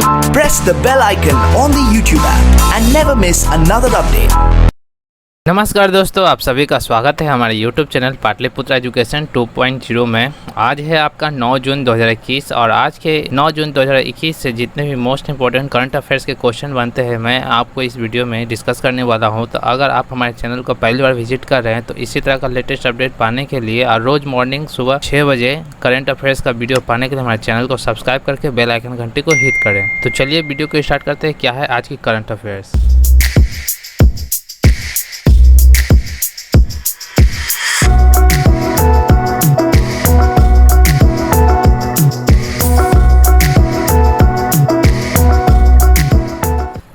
Press the bell icon on the YouTube app and never miss another update. नमस्कार दोस्तों, आप सभी का स्वागत है हमारे YouTube चैनल पाटलिपुत्र एजुकेशन 2.0 में। आज है आपका 9 जून 2021 और आज के 9 जून 2021 से जितने भी मोस्ट इंपॉर्टेंट करंट अफेयर्स के क्वेश्चन बनते हैं मैं आपको इस वीडियो में डिस्कस करने वाला हूं। तो अगर आप हमारे चैनल को पहली बार विजिट कर रहे हैं तो इसी तरह का लेटेस्ट अपडेट पाने के लिए और रोज़ मॉर्निंग सुबह 6 बजे करंट अफेयर्स का वीडियो पाने के लिए हमारे चैनल को सब्सक्राइब करके बेल आइकन घंटी को हिट करें। तो चलिए वीडियो को स्टार्ट करते हैं। क्या है आज की करंट अफेयर्स।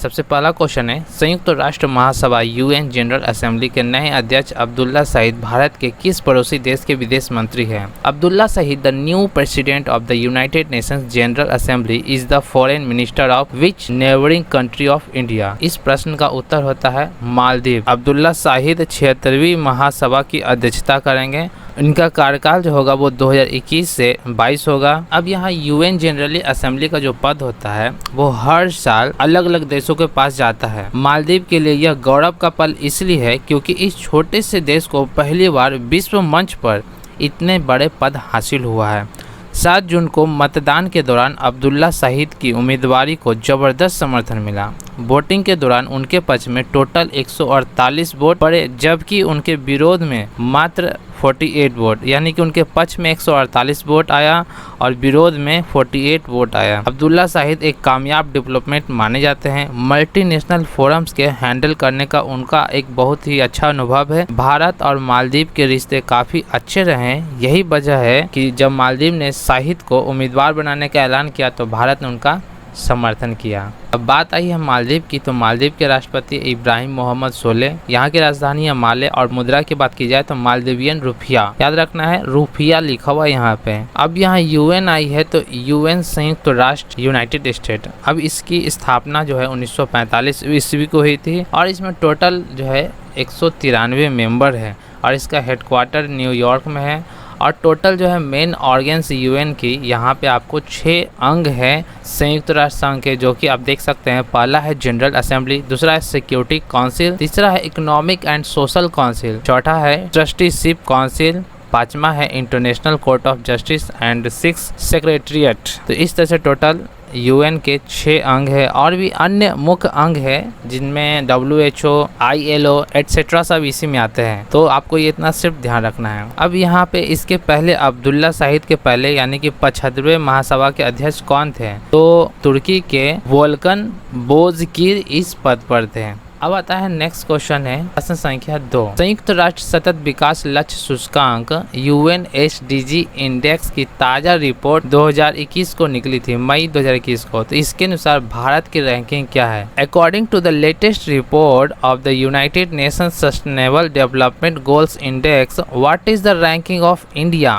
सबसे पहला क्वेश्चन है, संयुक्त राष्ट्र महासभा यूएन जनरल असेंबली के नए अध्यक्ष अब्दुल्ला शहीद भारत के किस पड़ोसी देश के विदेश मंत्री हैं? अब्दुल्ला शहीद the new president of the United Nations general assembly is the foreign minister of which neighbouring country of India? इस प्रश्न का उत्तर होता है मालदीव। अब्दुल्ला शहीद 76वीं महासभा की अध्यक्षता करेंगे। इनका कार्यकाल जो होगा वो 2021 से 22 होगा। अब यहाँ यूएन जनरल असेंबली का जो पद होता है वो हर साल अलग अलग देशों के पास जाता है। मालदीव के लिए यह गौरव का पल इसलिए है क्योंकि इस छोटे से देश को पहली बार विश्व मंच पर इतने बड़े पद हासिल हुआ है। 7 जून को मतदान के दौरान अब्दुल्ला शहीद की उम्मीदवारी को जबरदस्त समर्थन मिला। वोटिंग के दौरान उनके पक्ष में टोटल 148 वोट पड़े जबकि उनके विरोध में मात्र 48 वोट, यानी कि उनके पक्ष में 148 वोट आया और विरोध में 48 वोट आया। अब्दुल्ला शहीद एक कामयाब डेवलपमेंट माने जाते हैं। मल्टीनेशनल फोरम्स के हैंडल करने का उनका एक बहुत ही अच्छा अनुभव है। भारत और मालदीव के रिश्ते काफ़ी अच्छे रहे। यही वजह है कि जब मालदीव ने शहीद को उम्मीदवार बनाने का ऐलान किया तो भारत ने उनका समर्थन किया। अब बात आई है मालदीव की, तो मालदीव के राष्ट्रपति इब्राहिम मोहम्मद सोलेह, यहाँ की राजधानी है माले और मुद्रा की बात की जाए तो मालदीवियन रुपया, याद रखना है रुपया लिखा हुआ यहाँ पे। अब यहाँ यूएन आई है तो यूएन संयुक्त राष्ट्र यूनाइटेड स्टेट। अब इसकी स्थापना जो है 1945 ईस्वी को हुई थी और इसमें टोटल जो है 193 मेंबर है और इसका हेडक्वार्टर न्यूयॉर्क में है। और टोटल जो है मेन ऑर्गन्स यूएन की यहाँ पे आपको 6 अंग हैं संयुक्त राष्ट्र संघ के, जो कि आप देख सकते हैं। पहला है जनरल असेंबली, दूसरा है सिक्योरिटी काउंसिल, तीसरा है इकोनॉमिक एंड सोशल काउंसिल, चौथा है ट्रस्टीशिप काउंसिल, पांचवा है international court of justice and 6 secretariat. तो इस तरह से टोटल यूएन के 6 अंग है और भी अन्य मुख्य अंग है जिनमें WHO, ILO एटसेट्रा सब इसी में आते हैं। तो आपको ये इतना सिर्फ ध्यान रखना है। अब यहाँ पे इसके पहले अब्दुल्ला शहीद के पहले यानी कि 75वें महासभा के अध्यक्ष कौन थे? तो तुर्की के वोल्कन बोजकीर इस पद पर थे। अब आता है नेक्स्ट क्वेश्चन है प्रश्न संख्या 2। संयुक्त राष्ट्र सतत विकास लक्ष्य सूचकांक UNSDG इंडेक्स की ताज़ा रिपोर्ट 2021 को निकली थी, मई 2021 को। तो इसके अनुसार भारत की रैंकिंग क्या है? According to the latest report of the United Nations Sustainable development Goals Index, what is the ranking of India?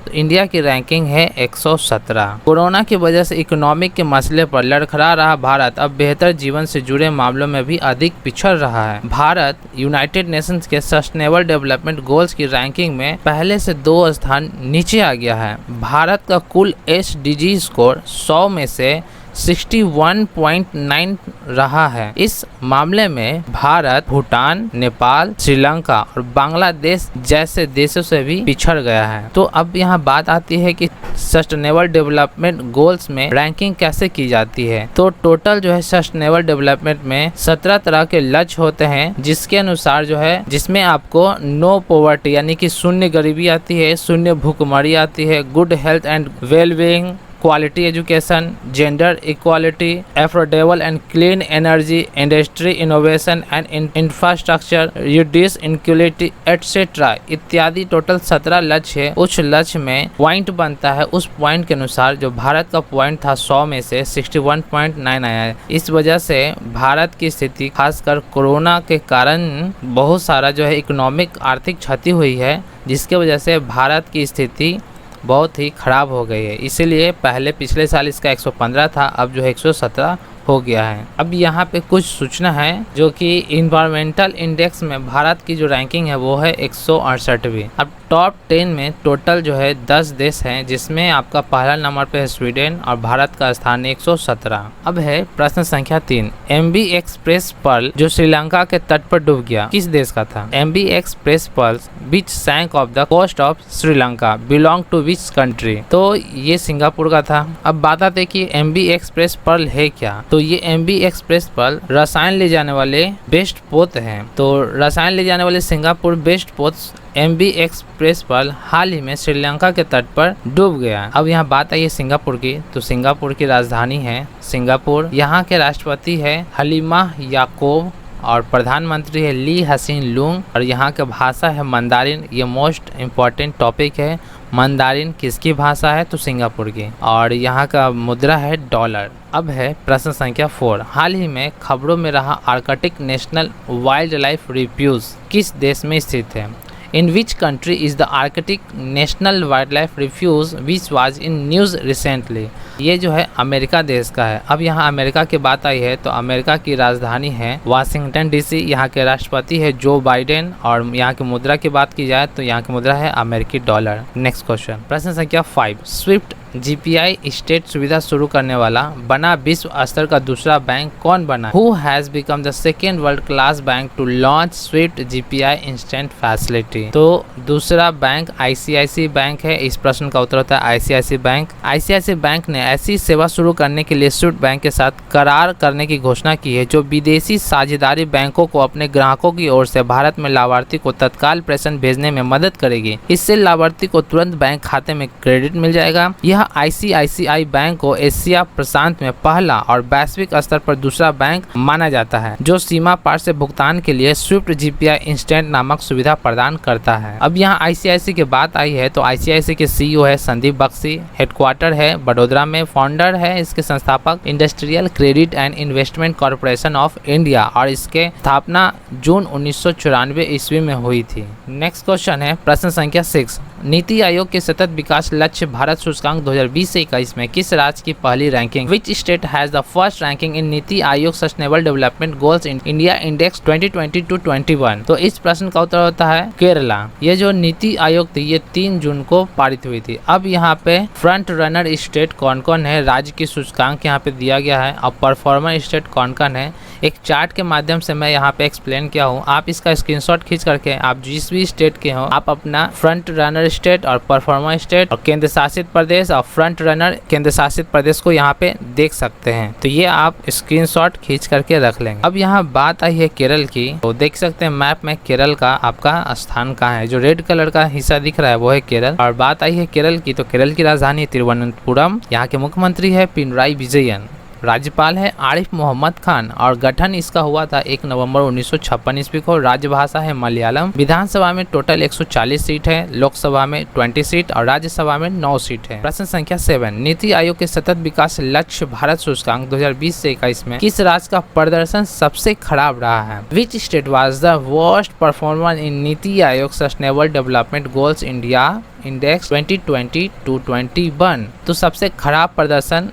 तो इंडिया की रैंकिंग है 117। कोरोना की वजह से इकोनॉमिक के मसले पर लड़खड़ा रहा भारत अब बेहतर जीवन से जुड़े मामलों में भी अधिक पिछड़ रहा है। भारत यूनाइटेड नेशंस के सस्टेनेबल डेवलपमेंट गोल्स की रैंकिंग में पहले से 2 स्थान नीचे आ गया है। भारत का कुल SDG स्कोर 100 में से 61.9 रहा है। इस मामले में भारत भूटान, नेपाल, श्रीलंका और बांग्लादेश जैसे देशों से भी पिछड़ गया है। तो अब यहाँ बात आती है कि सस्टेनेबल डेवलपमेंट गोल्स में रैंकिंग कैसे की जाती है। तो टोटल जो है सस्टेनेबल डेवलपमेंट में 17 तरह के लक्ष्य होते हैं जिसके अनुसार जो है जिसमें आपको नो पॉवर्टी यानी कि शून्य गरीबी आती है, शून्य भूखमरी आती है, good health and wellbeing, quality education, gender equality, affordable and clean energy, industry innovation and infrastructure, reduce inequality etcetera इत्यादि। टोटल 17 लक्ष्य है। उस लक्ष्य में पॉइंट बनता है, उस पॉइंट के अनुसार जो भारत का पॉइंट था 100 में से 61.9 आया है। इस वजह से भारत की स्थिति खासकर कोरोना के कारण बहुत सारा जो है इकोनॉमिक आर्थिक क्षति हुई है, जिसके वजह से भारत की स्थिति बहुत ही ख़राब हो गई है। इसीलिए पहले पिछले साल इसका 115 था, अब जो है 117 हो गया है। अब यहाँ पे कुछ सूचना है जो कि इन्वायरमेंटल इंडेक्स में भारत की जो रैंकिंग है वो है 168वीं। अब टॉप 10 में टोटल जो है 10 देश हैं, जिसमें आपका पहला नंबर पे है स्वीडन और भारत का स्थान 117। अब है प्रश्न संख्या 3, MV एक्सप्रेस पर्ल जो श्रीलंका के तट पर डूब गया किस देश का था? MV express pearl which sank off the coast of Sri Lanka belong to which country? तो ये सिंगापुर का था। अब बात आती है कि MV एक्सप्रेस पर्ल है क्या? तो ये MV एक्सप्रेस पर्ल रसायन ले जाने वाले बेस्ट पोत हैं। तो रसायन ले जाने वाले सिंगापुर बेस्ट पोत MV एक्सप्रेस पर्ल हाल ही में श्रीलंका के तट पर डूब गया। अब यहाँ बात आई है सिंगापुर की, तो सिंगापुर की राजधानी है सिंगापुर। यहाँ के राष्ट्रपति है हलीमा याकोब और प्रधानमंत्री है ली हसीन लुंग और यहाँ की भाषा है मंदारिन। ये मोस्ट इम्पॉर्टेंट टॉपिक है। मंदारिन किसकी भाषा है? तो सिंगापुर की। और यहाँ का मुद्रा है डॉलर। अब है प्रश्न संख्या 4, हाल ही में खबरों में रहा Arctic National Wildlife Refuge किस देश में स्थित है? In which country is the Arctic National Wildlife Refuge which was in news recently? ये जो है अमेरिका देश का है। अब यहाँ अमेरिका की बात आई है तो अमेरिका की राजधानी है वाशिंगटन DC। यहाँ के राष्ट्रपति है जो बाइडेन और यहाँ की मुद्रा की बात की जाए तो यहाँ की मुद्रा है अमेरिकी डॉलर। नेक्स्ट क्वेश्चन, प्रश्न संख्या 5, स्विफ्ट GPI स्टेट सुविधा शुरू करने वाला बना विश्व स्तर का दूसरा बैंक कौन बना? Who has become the second world class bank to launch Swift GPI instant facility? तो दूसरा बैंक ICICI बैंक है। इस प्रश्न का उत्तर होता है ICICI बैंक। ICICI बैंक ने ऐसी सेवा शुरू करने के लिए स्विफ्ट बैंक के साथ करार करने की घोषणा की है जो विदेशी साझेदारी बैंकों को अपने ग्राहकों की ओर से भारत में लाभार्थी को तत्काल प्रेषण भेजने में मदद करेगी। इससे लाभार्थी को तुरंत बैंक खाते में क्रेडिट मिल जाएगा। यह ICICI बैंक को एशिया प्रशांत में पहला और वैश्विक स्तर पर दूसरा बैंक माना जाता है जो सीमा पार से भुगतान के लिए स्विफ्ट GPI इंस्टेंट नामक सुविधा प्रदान करता है। अब यहाँ ICICI की बात आई है तो ICICI के CEO है संदीप बख्शी, हेडक्वार्टर है बड़ोदरा में, फाउंडर है इसके संस्थापक industrial credit and investment corporation of India और इसके स्थापना जून 1994 ईस्वी में हुई थी। नेक्स्ट क्वेश्चन है प्रश्न संख्या 6, नीति आयोग के सतत विकास लक्ष्य भारत सूचकांक 2020 से 21 में किस राज्य की पहली ranking? Which state has the first ranking in NITI Aayog sustainable development goals in India index 2020-21? तो इस प्रश्न का उत्तर होता है केरला। ये जो नीति आयोग थी ये 3 जून को पारित हुई थी। अब यहाँ पे फ्रंट रनर स्टेट कौन कौन है, राज्य की सूचकांक यहाँ पे दिया गया है और परफॉर्मर स्टेट कौन कौन है, एक चार्ट के माध्यम से मैं यहाँ पे एक्सप्लेन किया हूँ। आप इसका स्क्रीनशॉट खींच करके आप जिस भी स्टेट के हो आप अपना फ्रंट रनर स्टेट और परफॉर्मर स्टेट और केंद्र शासित प्रदेश और फ्रंट रनर केंद्र शासित प्रदेश को यहाँ पे देख सकते हैं। तो ये आप स्क्रीनशॉट खींच करके रख लेंगे। अब यहाँ बात आई है केरल की, तो देख सकते हैं मैप में केरल का आपका स्थान कहाँ है। जो रेड कलर का हिस्सा दिख रहा है वो है केरल। और बात आई है केरल की, तो केरल की राजधानी तिरुवनंतपुरम। यहाँ के मुख्यमंत्री है पिनराई विजयन, राज्यपाल है आरिफ मोहम्मद खान और गठन इसका हुआ था 1 नवंबर 1956 ईस्वी को। राजभाषा है मलयालम। विधानसभा में टोटल 140 सीट है, लोकसभा में 20 सीट और राज्यसभा में 9 सीट है। प्रश्न संख्या 7, नीति आयोग के सतत विकास लक्ष्य भारत सूचकांक 2020 से 21 में किस राज्य का प्रदर्शन सबसे खराब रहा है? Which state was the worst performer in NITI Aayog sustainable development goals India index 2020-21? तो सबसे खराब प्रदर्शन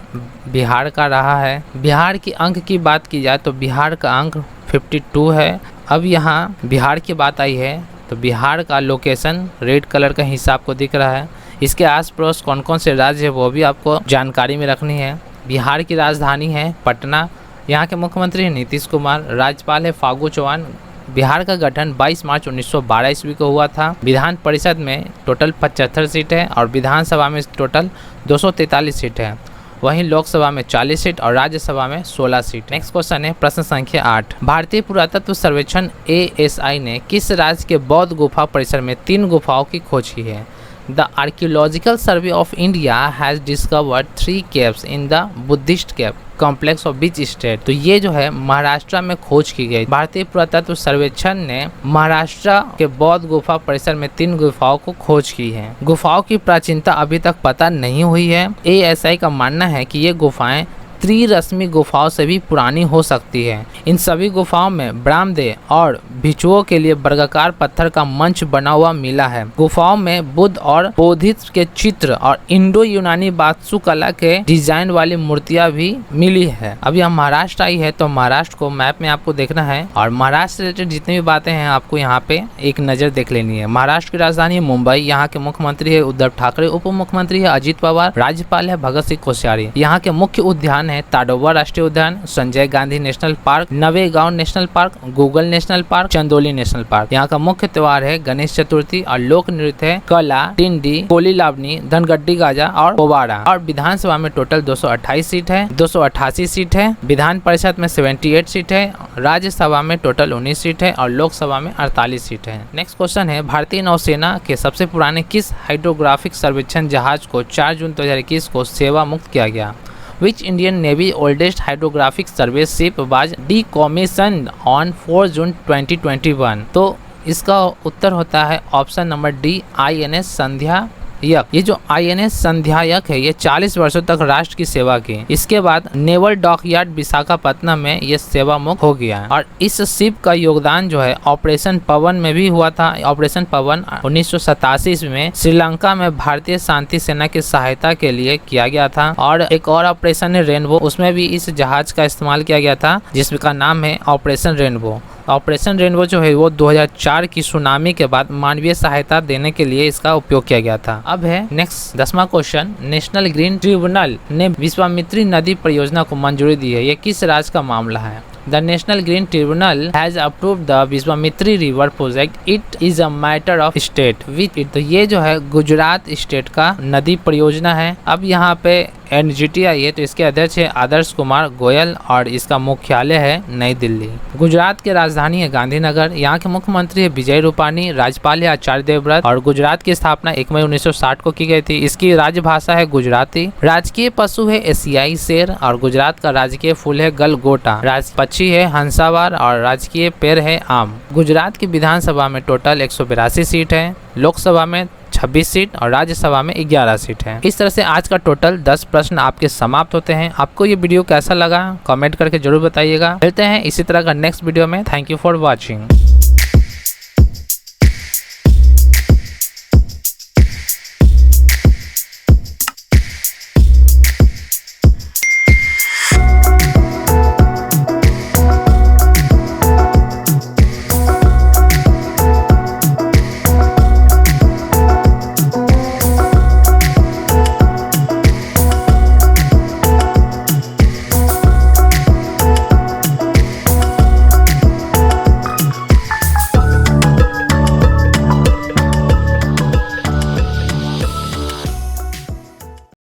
बिहार का रहा है। बिहार की अंक की बात की जाए तो बिहार का अंक 52 है। अब यहाँ बिहार की बात आई है तो बिहार का लोकेशन रेड कलर का हिस्सा आपको दिख रहा है। इसके आस पड़ोस कौन कौन से राज्य है वो भी आपको जानकारी में रखनी है। बिहार की राजधानी है पटना। यहाँ के मुख्यमंत्री है नीतीश कुमार, राज्यपाल है फागू चौहान। बिहार का गठन 22 मार्च 1912 ईस्वी को हुआ था। विधान परिषद में टोटल 75 सीट है और विधानसभा में टोटल 243 सीट है। वहीं लोकसभा में 40 सीट और राज्यसभा में 16 सीट। नेक्स्ट क्वेश्चन है प्रश्न संख्या 8, भारतीय पुरातत्व सर्वेक्षण ASI ने किस राज्य के बौद्ध गुफा परिसर में 3 गुफाओं की खोज की है? The Archaeological Survey of India has discovered 3 caves in the Buddhist cave complex of beach state. तो ये जो है महाराष्ट्र में खोज की गई। भारतीय पुरातत्व सर्वेक्षण ने महाराष्ट्र के बौद्ध गुफा परिसर में 3 गुफाओं को खोज की है। गुफाओं की प्राचीनता अभी तक पता नहीं हुई है। ASI का मानना है कि ये गुफाएं त्रिरश्मि गुफाओं से भी पुरानी हो सकती है। इन सभी गुफाओं में ब्रह्मदेव और भिक्षुओं के लिए वर्गाकार पत्थर का मंच बना हुआ मिला है। गुफाओं में बुद्ध और बोधिसत्व के चित्र और इंडो यूनानी वास्तुकला के डिजाइन वाली मूर्तियां भी मिली है। अब यह महाराष्ट्र आई है, तो महाराष्ट्र को मैप में आपको देखना है और महाराष्ट्र से रिलेटेड जितनी भी बातें हैं आपको यहाँ पे एक नजर देख लेनी है। महाराष्ट्र की राजधानी है मुंबई, यहाँ के मुख्यमंत्री है उद्धव ठाकरे, उप मुख्यमंत्री है अजित पवार, राज्यपाल है भगत सिंह कोश्यारी। यहाँ के मुख्य उद्यान है ताडोबा राष्ट्रीय उद्यान, Sanjay Gandhi National Park, Navegaon National Park, Google National Park, Chandoli National Park. यहाँ का मुख्य त्योहार है गणेश चतुर्थी और लोक नृत्य है कला, टिंडी, कोली लावनी, धनगड्डी गाजा और पोवाड़ा। और विधानसभा में टोटल 228 सीट है, 288 सीट है, विधान परिषद में 78 सीट है, राज्यसभा में टोटल 19 सीट है और लोकसभा में 48 सीट है। नेक्स्ट क्वेश्चन है, भारतीय नौसेना के सबसे पुराने किस हाइड्रोग्राफिक सर्वेक्षण जहाज को 4 जून 2021 को सेवा मुक्त किया गया? Which Indian Navy oldest hydrographic survey ship was decommissioned on 4 जून 2021? तो इसका उत्तर होता है ऑप्शन नंबर डी, INS संध्या। ये जो INS संध्यायक है ये 40 वर्षों तक राष्ट्र की सेवा की। इसके बाद नेवल डॉकयार्ड विशाखापत्तनम में ये सेवा मुक्त हो गया और इस शिप का योगदान जो है ऑपरेशन पवन में भी हुआ था। ऑपरेशन पवन 1987 में श्रीलंका में भारतीय शांति सेना की सहायता के लिए किया गया था और एक और ऑपरेशन है रेनबो, उसमें भी इस जहाज का इस्तेमाल किया गया था जिसका नाम है ऑपरेशन रेनबो। ऑपरेशन रेनबो जो है वो 2004 की सुनामी के बाद मानवीय सहायता देने के लिए इसका उपयोग किया गया था। अब है नेक्स्ट 10वां क्वेश्चन, नेशनल ग्रीन ट्रिब्यूनल ने विश्वामित्री नदी परियोजना को मंजूरी दी है, ये किस राज्य का मामला है? The National Green Tribunal has approved the Vishwamitri river project, it is a matter of state with it. तो ये जो है गुजरात स्टेट का नदी परियोजना है। अब यहाँ पे NGT आई है, तो इसके अध्यक्ष है आदर्श कुमार गोयल और इसका मुख्यालय है नई दिल्ली। गुजरात की राजधानी है गांधीनगर, यहाँ के मुख्यमंत्री है विजय रूपानी, राज्यपाल है आचार्य देवव्रत और गुजरात की स्थापना 1 मई 1960 को की गई थी। इसकी राजभाषा है गुजराती। राजकीय पशु है एशियाई शेर और गुजरात का राजकीय फूल है गलगोटा। पक्षी है हंसावार और राजकीय पेड़ है आम। गुजरात की विधानसभा में टोटल 182 सीट है, लोकसभा में 26 सीट और राज्यसभा में 11 सीट है। इस तरह से आज का टोटल 10 प्रश्न आपके समाप्त होते हैं। आपको ये वीडियो कैसा लगा कमेंट करके जरूर बताइएगा। मिलते हैं इसी तरह का नेक्स्ट वीडियो में। Thank you for watching.